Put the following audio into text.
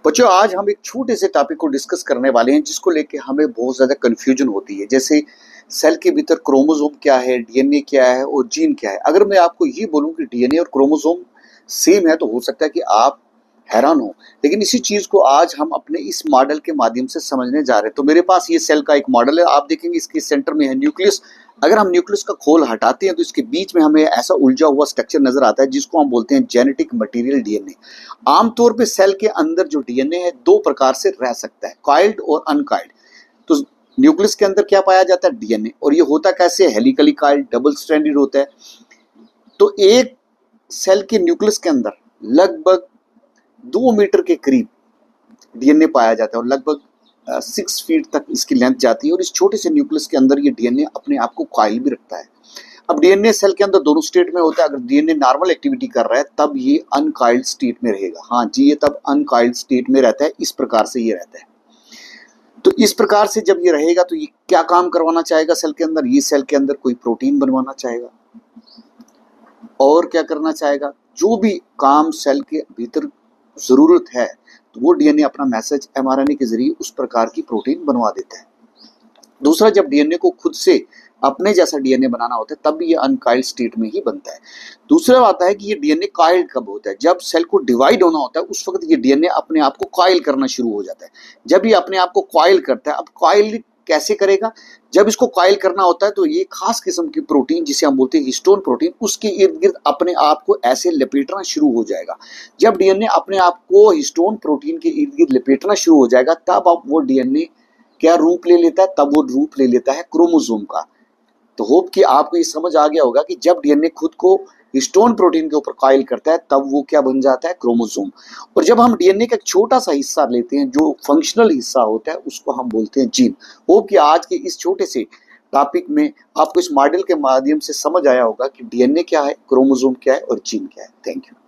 बच्चों आज हम एक छोटे से टॉपिक को डिस्कस करने वाले हैं जिसको लेके हमें बहुत ज़्यादा कन्फ्यूजन होती है। जैसे सेल के भीतर क्रोमोसोम क्या है, डीएनए क्या है और जीन क्या है। अगर मैं आपको ये बोलूं कि डीएनए और क्रोमोसोम सेम है तो हो सकता है कि आप हैरान हो, लेकिन इसी चीज को आज हम अपने इस मॉडल के माध्यम से समझने जा रहे हैं। तो मेरे पास ये सेल का एक मॉडल है, आप देखेंगे इसके सेंटर में है न्यूक्लियस। अगर हम न्यूक्लियस का खोल हटाते हैं तो इसके बीच में हमें ऐसा उलझा हुआ स्ट्रक्चर नजर आता है जिसको हम बोलते हैं जेनेटिक मटेरियल डीएनए। आमतौर पे सेल के अंदर जो डीएनए है दो प्रकार से रह सकता है, कॉइल्ड और अनकॉइल्ड। तो न्यूक्लियस के अंदर क्या पाया जाता है? डीएनए। और ये होता कैसे? हेलिकली कॉइल्ड, डबल स्ट्रैंडेड होता है। तो एक सेल के न्यूक्लियस के अंदर लगभग 2 मीटर के करीब डीएनए पाया जाता है और लगभग 6 फीट तक इसकी लेंथ जाती है। और इस छोटे से न्यूक्लियस के अंदर ये डीएनए अपने आप को कॉइल भी रखता है। अब डीएनए सेल के अंदर दोनों स्टेट में होता है। अगर डीएनए नॉर्मल एक्टिविटी कर रहा है तब ये अनकॉइल्ड स्टेट में रहेगा। हाँ जी, ये तब अनकॉइल्ड स्टेट में रहता है। इस प्रकार से ये रहता है। तो इस प्रकार से जब ये रहेगा तो ये क्या काम करवाना चाहेगा सेल के अंदर? ये सेल के अंदर कोई प्रोटीन बनवाना चाहेगा। और क्या करना चाहेगा? जो भी काम सेल के भीतर जरूरत है तो वो डीएनए अपना मैसेज एमआरएनए के जरिए उस प्रकार की प्रोटीन बनवा देता है। दूसरा, जब डीएनए को खुद से अपने जैसा डीएनए बनाना होता है तब भी ये अनकॉइल्ड स्टेट में ही बनता है। दूसरा आता है कि ये डीएनए कॉइल्ड कब होता है? जब सेल को डिवाइड होना होता है उस वक्त ये डीएनए अपने आप को कॉइल करना शुरू हो जाता है। जब ये अपने आप को कॉइल करता है, अब कॉइल कैसे करेगा? जब इसको कॉइल करना होता है तो ये खास किस्म की प्रोटीन जिसे हम बोलते हैं हिस्टोन प्रोटीन, उसके इर्द गिर्द अपने आप को ऐसे लपेटना शुरू हो जाएगा। जब डीएनए अपने आप को हिस्टोन प्रोटीन के इर्द गिर्द लपेटना शुरू हो जाएगा तब अब वो डीएनए क्या रूप ले लेता है? तब वो रूप ले लेता है क्रोमोसोम का। तो होप कि आपको ये समझ आ गया होगा कि जब डीएनए खुद को हिस्टोन प्रोटीन के ऊपर कॉइल करता है तब वो क्या बन जाता है? क्रोमोसोम। और जब हम डीएनए का एक छोटा सा हिस्सा लेते हैं जो फंक्शनल हिस्सा होता है उसको हम बोलते हैं जीन। होप कि आज के इस छोटे से टॉपिक में आपको इस मॉडल के माध्यम से समझ आया होगा कि डीएनए क्या है, क्रोमोसोम क्या है और जीन क्या है। Thank you.